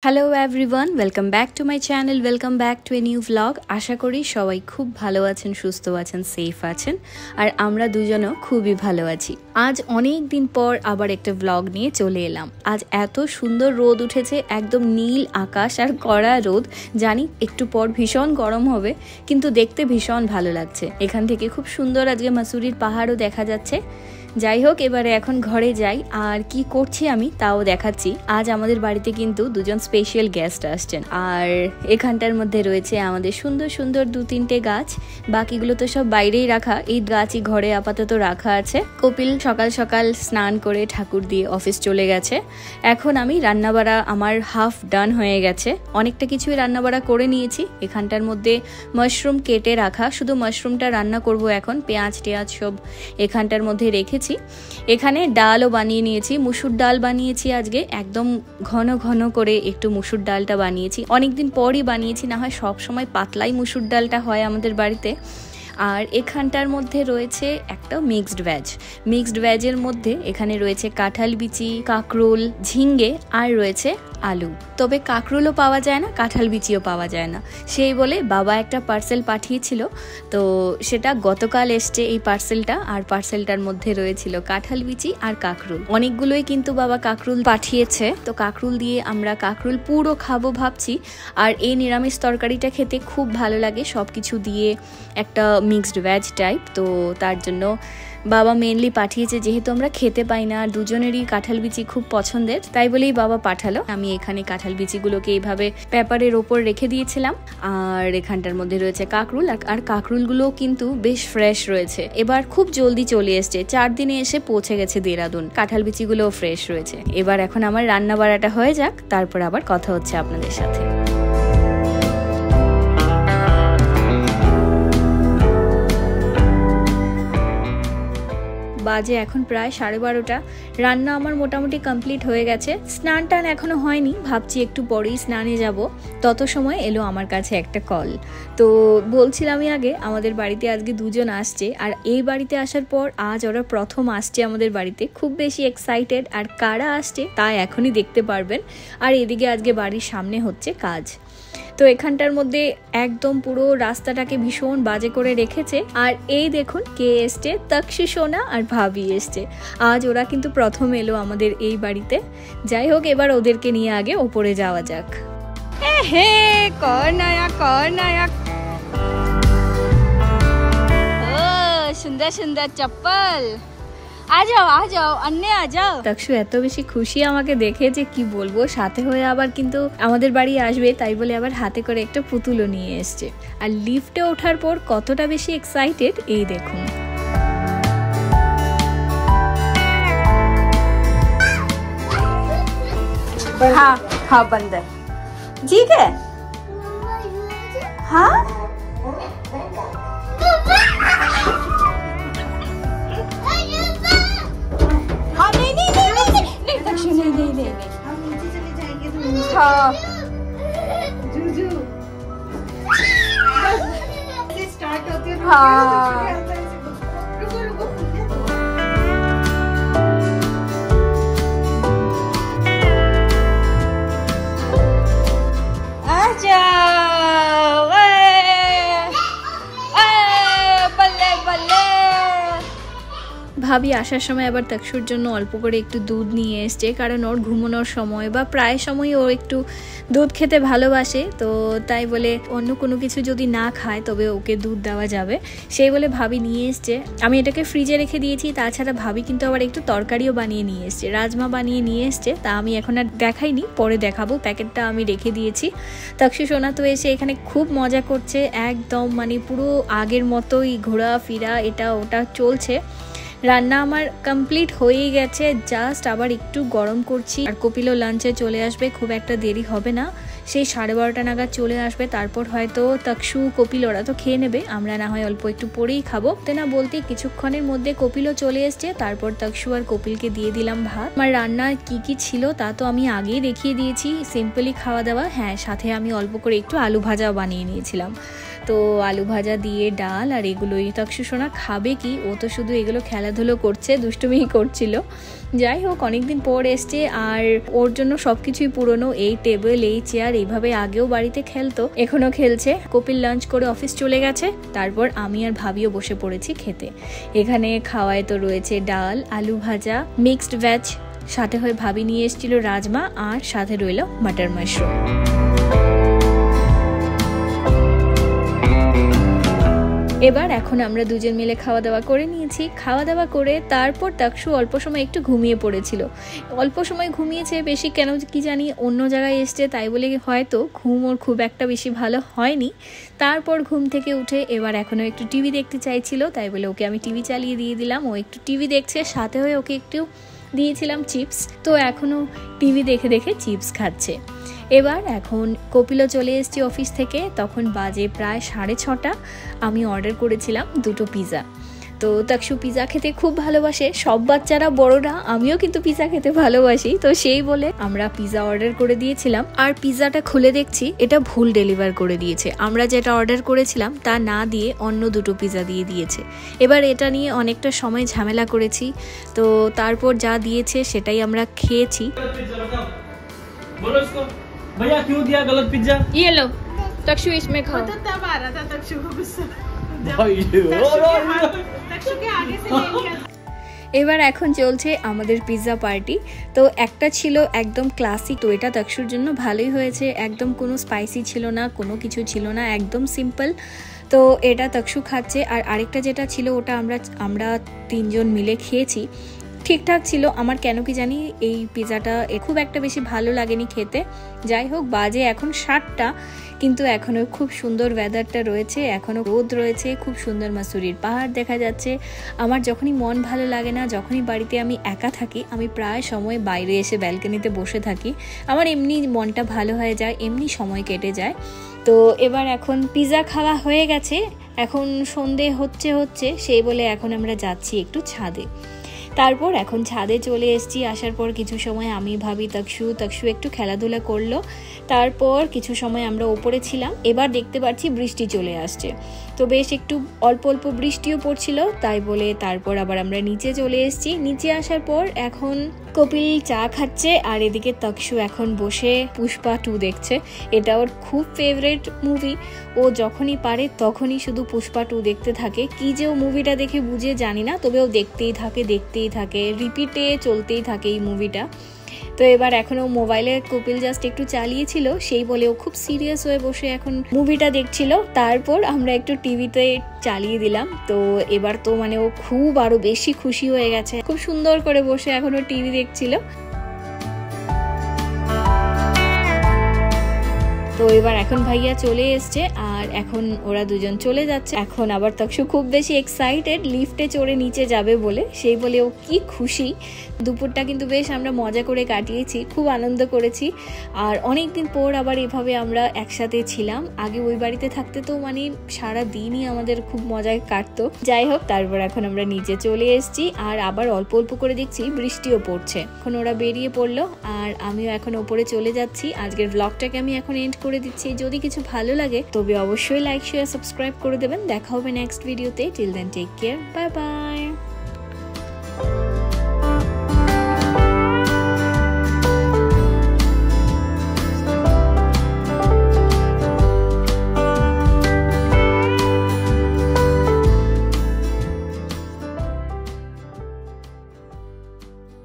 Hello everyone, welcome back to my channel, welcome back to a new vlog. আশা করি সবাই খুব ভালো আছেন, সুস্থ আছেন, সেফ আছেন, আর আমরা দুজনও খুবই ভালো আছি। আজ অনেক দিন পর আবার একটা ভ্লগ নিয়ে চলে এলাম। আজ এত সুন্দর রোদ উঠেছে, একদম নীল আকাশ আর কড়া রোদ। জানি একটু পর ভীষণ গরম হবে, কিন্তু দেখতে ভীষণ ভালো লাগছে। এখান থেকে খুব সুন্দর আজকে মাসুরির পাহাড়ও দেখা যাচ্ছে। যাই হোক, এবারে এখন ঘরে যাই, আর কি করছি আমি তাও দেখাচ্ছি। আজ আমাদের বাড়িতে কিন্তু দুজন স্পেশাল গেস্ট আসছেন, আর এখানটার মধ্যে রয়েছে আমাদের সুন্দর সুন্দর 2-3টে গাছ। বাকিগুলো তো সব বাইরেই রাখা, এই গাছই ঘরে আপাতত রাখা আছে। কপিল সকাল সকাল স্নান করে ঠাকুর দিয়ে অফিস চলে গেছে। এখন আমি রান্নাবাড়া আমার হাফ ডান হয়ে গেছে, অনেকটা কিছুই রান্নাবাড়া করে নিয়েছি। এখানটার মধ্যে মাশরুম কেটে রাখা, শুধু মাশরুমটা রান্না করব এখন। পেঁয়াজ টেয়াজ সব এখানটার মধ্যে রেখেছি। এখানে ডালও বানিয়ে নিয়েছি, মুসুর ডাল বানিয়েছি আজকে, একদম ঘন ঘন করে একটু মুসুর ডালটা বানিয়েছি। অনেকদিন পরই বানিয়েছি, না হয় সব সময় পাতলাই মুসুর ডালটা হয় আমাদের বাড়িতে। আর এখানটার মধ্যে রয়েছে একটা মিক্সড ভেজের মধ্যে এখানে রয়েছে কাঁঠাল বিচি, কাঁকরোল, ঝিঙ্গে, আর রয়েছে আলু। তবে কাঁকরোলও পাওয়া যায় না, কাঁঠাল বিচিও পাওয়া যায় না। সেই বলে বাবা একটা পার্সেল পাঠিয়েছিল, তো সেটা গতকাল এসছে এই পার্সেলটা। আর পার্সেলটার মধ্যে রয়েছিল কাঁঠাল বিচি আর কাঁকরোল। অনেকগুলোই কিন্তু বাবা কাঁকরোল পাঠিয়েছে, তো কাঁকরোল দিয়ে আমরা কাঁকরোল পুরো খাবো ভাবছি। আর এই নিরামিষ তরকারিটা খেতে খুব ভালো লাগে, সব কিছু দিয়ে একটা মিক্সড ভেজ টাইপ। তো তার জন্য বাবা মেনলি পাঠিয়েছে, যেহেতু আমরা খেতে পাই না, আর দুজনেরই কাঁঠাল বিচি খুব পছন্দের, তাই বলেই বাবা পাঠালো। আমি এখানে কাঁঠাল বিচিগুলোকে এইভাবে পেপারের ওপর রেখে দিয়েছিলাম। আর এখানটার মধ্যে রয়েছে কাঁকরোল, আর কাঁকরোলগুলো কিন্তু বেশ ফ্রেশ রয়েছে। এবার খুব জলদি চলে এসছে, 4 দিনে এসে পৌঁছে গেছে দেরাদুন। কাঁঠাল বিচিগুলোও ফ্রেশ রয়েছে। এবার এখন আমার রান্না বাড়াটা হয়ে যাক, তারপর আবার কথা হচ্ছে আপনাদের সাথে। বাজে এখন প্রায় 12:30। রান্না আমার মোটামুটি কমপ্লিট হয়ে গেছে। স্নান টান এখনো হয়নি, ভাবছি একটু পরেই স্নানে যাব। তত সময় এলো আমার কাছে একটা কল। তো বলছিলামই আগে, আমাদের বাড়িতে আজকে দুজন আসছে, আর এই বাড়িতে আসার পর আজ ওরা প্রথম আসছে আমাদের বাড়িতে। খুব বেশি এক্সাইটেড, আর কারা আসছে তা এখনই দেখতে পারবেন। আর এদিকে আজকে বাড়ির সামনে হচ্ছে কাজ, তো এখানটার মধ্যে একদম পুরো রাস্তাটাকে ভীষণ বাজে করে রেখেছে। আর এই দেখুন কে এসছে, তক্ষু সোনা আর ভাবি এসছে। আজ ওরা কিন্তু প্রথম এলো আমাদের এই বাড়িতে। যাই হোক, এবার ওদেরকে নিয়ে আগে ওপরে যাওয়া যাক। হে সুন্দর সুন্দর চপ্পল, आ जाओ अन्ने आ जाओ। তক্ষু এত বেশি খুশি আমাকে দেখে যে কি বলবো। সাথে হয়ে আবার কিন্তু আমাদের বাড়ি আসবে, তাই বলে আবার হাতে করে একটা পুতুলও নিয়ে এসছে। আর লিফটে ওঠার পর কতটা বেশি এক্সাইটেড এই দেখুন। हाँ हाँ बंद है, ठीक है। हाँ नहीं हाँ स्टार्ट होती है। हाँ ভাবি আসার সময় আবার তক্ষুর জন্য অল্প করে একটু দুধ নিয়ে এসছে, কারণ ওর ঘুমানোর সময় বা প্রায় সময় ও একটু দুধ খেতে ভালোবাসে। তো তাই বলে অন্য কোনো কিছু যদি না খায় তবে ওকে দুধ দেওয়া যাবে, সেই বলে ভাবি নিয়ে এসছে। আমি এটাকে ফ্রিজে রেখে দিয়েছি। তাছাড়া ভাবি কিন্তু আবার একটু তরকারিও বানিয়ে নিয়ে এসছে, রাজমা বানিয়ে নিয়ে এসছে। তা আমি এখন আর দেখাইনি, পরে দেখাবো। প্যাকেটটা আমি রেখে দিয়েছি। তক্ষু সোনা তো এসে এখানে খুব মজা করছে, একদম মানে পুরো আগের মতোই ঘোরাফেরা এটা ওটা চলছে। রান্না আমার কমপ্লিট হয়েই গেছে, জাস্ট আবার একটু গরম করছি। আর কপিলও লাঞ্চে চলে আসবে, খুব একটা দেরি হবে না, সেই 12:30 নাগাদ চলে আসবে। তারপর হয়তো তক্ষু কপিল ওরা তো খেয়ে নেবে, আমরা না হয় অল্প একটু পরেই খাবো। তে না বলতে কিছুক্ষণের মধ্যে কপিলও চলে এসছে। তারপর তক্ষু আর কপিলকে দিয়ে দিলাম ভাত। আমার রান্না কি কি ছিল তা তো আমি আগেই দেখিয়ে দিয়েছি, সিম্পলি খাওয়া দাওয়া। হ্যাঁ, সাথে আমি অল্প করে একটু আলু ভাজাও বানিয়ে নিয়েছিলাম। তো আলু ভাজা দিয়ে ডাল আর এগুলোই। তকসু সোনা খাবে কি, ও তো শুধু এগুলো খেলাধুলো করছে, দুষ্টুমি করছিল। যাই হোক, অনেকদিন পর এসছে আর ওর জন্য সবকিছুই পুরনো। এই টেবিল, এই চেয়ার, এইভাবে আগেও বাড়িতে খেলতো, এখনো খেলছে। কপিল লাঞ্চ করে অফিস চলে গেছে, তারপর আমি আর ভাবিও বসে পড়েছি খেতে। এখানে খাওয়ায় তো রয়েছে ডাল, আলু ভাজা, মিক্সড ভেজ, সাথে হয়ে ভাবি নিয়ে এসেছিল রাজমা, আর সাথে রইল মাটার মাশরুম। এবার এখন আমরা দুজন মিলে খাওয়া দাওয়া করে নিয়েছি। খাওয়া দাওয়া করে তারপর তকসু অল্প সময় একটু ঘুমিয়ে পড়েছিল। অল্প সময় ঘুমিয়েছে, বেশি কেন কি জানি অন্য জায়গায় এসছে, তাই বলে হয়তো ঘুম ওর খুব একটা বেশি ভালো হয়নি। তারপর ঘুম থেকে উঠে এবার এখনও একটু টিভি দেখতে চাইছিল, তাই বলে ওকে আমি টিভি চালিয়ে দিয়ে দিলাম। ও একটু টিভি দেখছে, সাথে হয়ে ওকে একটু দিয়েছিলাম চিপস, তো এখনও টিভি দেখে দেখে চিপস খাচ্ছে। এবার এখন কপিলও চলে এসেছি অফিস থেকে, তখন বাজে প্রায় 6:30। আমি অর্ডার করেছিলাম 2টো পিৎজা। তো তকসু পিৎজা খেতে খুব ভালোবাসে, সব বাচ্চারা বড়রা, আমিও কিন্তু পিৎজা খেতে ভালোবাসি। তো সেই বলে আমরা পিৎজা অর্ডার করে দিয়েছিলাম, আর পিৎজাটা খুলে দেখছি এটা ভুল ডেলিভার করে দিয়েছে। আমরা যেটা অর্ডার করেছিলাম তা না দিয়ে অন্য 2টো পিৎজা দিয়ে দিয়েছে। এবার এটা নিয়ে অনেকটা সময় ঝামেলা করেছি, তো তারপর যা দিয়েছে সেটাই আমরা খেয়েছি। भैया क्यों दिया गलत पिज्जा? ये लो तक्षु, इसमें खाओ। तो तब आ रहा था तक्षु को गुस्सा, तक्षु के आगे से ले लिया। এবার এখন চলছে আমাদের পিৎজা পার্টি। তো একটা ছিল একদম ক্লাসিক, তো এটা তকসুর জন্য ভালোই হয়েছে। একদম কোনো স্পাইসি ছিল না, কোনো কিছু ছিল না, একদম সিম্পল। তো এটা তকসু খাচ্ছে। আর আরেকটা যেটা ছিল ওটা আমরা 3 জন মিলে খেয়েছি, ঠিকঠাক ছিল। আমার কেন কি জানি এই পিৎজাটা খুব একটা বেশি ভালো লাগেনি খেতে। যাই হোক, বাজে এখন 7টা, কিন্তু এখনও খুব সুন্দর ওয়েদারটা রয়েছে, এখনও রোদ রয়েছে, খুব সুন্দর মাসুরির পাহাড় দেখা যাচ্ছে। আমার যখনই মন ভালো লাগে না, যখনই বাড়িতে আমি একা থাকি, আমি প্রায় সময় বাইরে এসে ব্যালকনিতে বসে থাকি। আমার এমনি মনটা ভালো হয়ে যায়, এমনি সময় কেটে যায়। তো এবার এখন পিৎজা খাওয়া হয়ে গেছে, এখন সন্ধে হচ্ছে সেই বলে এখন আমরা যাচ্ছি একটু ছাদে। তারপর এখন ছাদে চলে এসেছি। আসার পর কিছু সময় আমি ভাবি তকসু একটু খেলাধুলা করলো। তারপর কিছু সময় আমরা ওপরে ছিলাম। এবার দেখতে পাচ্ছি বৃষ্টি চলে আসছে, তো বেশ একটু অল্প অল্প বৃষ্টিও পড়ছিল, তাই বলে তারপর আবার আমরা নিচে চলে এসেছি। নিচে আসার পর এখন কপিল চা খাচ্ছে, আর এদিকে তকসু এখন বসে পুষ্পা 2 দেখছে। এটা ওর খুব ফেভারিট মুভি, ও যখনই পারে তখনই শুধু পুষ্পা 2 দেখতে থাকে। কি যে ও মুভিটা দেখে বুঝে জানি না, তবে ও দেখতেই থাকে, রিপিটে চলতেই থাকে এই মুভিটা। তো এবার এখনও মোবাইলে কপিল জাস্ট একটু চালিয়েছিল, সেই বলে ও খুব সিরিয়াস হয়ে বসে এখন মুভিটা দেখছিল। তারপর আমরা একটু টিভিতে চালিয়ে দিলাম, তো এবার তো মানে ও খুব আরো বেশি খুশি হয়ে গেছে, খুব সুন্দর করে বসে এখনো টিভি দেখছিল। তো এবার এখন ভাইয়া চলে এসছে, আর এখন ওরা দুজন চলে যাচ্ছে। এখন আবার তকসু খুব বেশি এক্সাইটেড লিফটে চড়ে নিচে যাবে বলে, সেই বলে ও কি খুশি। দুপুরটা কিন্তু বেশ আমরা মজা করে কাটিয়েছি, খুব আনন্দ করেছি। আর অনেকদিন পর আবার এভাবে আমরা একসাথে ছিলাম। আগে ওই বাড়িতে থাকতে তো মানে সারা দিনই আমাদের খুব মজায় কাটতো। যাই হোক, তারপর এখন আমরা নিচে চলে এসেছি, আর আবার অল্প অল্প করে দেখছি বৃষ্টিও পড়ছে। এখন ওরা বেরিয়ে পড়লো, আর আমিও এখন ওপরে চলে যাচ্ছি। আজকের ব্লগটাকে আমি এখন এন্ড করে দিচ্ছি। যদি কিছু ভালো লাগে তবে অবশ্যই লাইক, শেয়ার, সাবস্ক্রাইব করে দেবেন। দেখা হবে নেক্সট ভিডিওতে। Till then take care, bye by.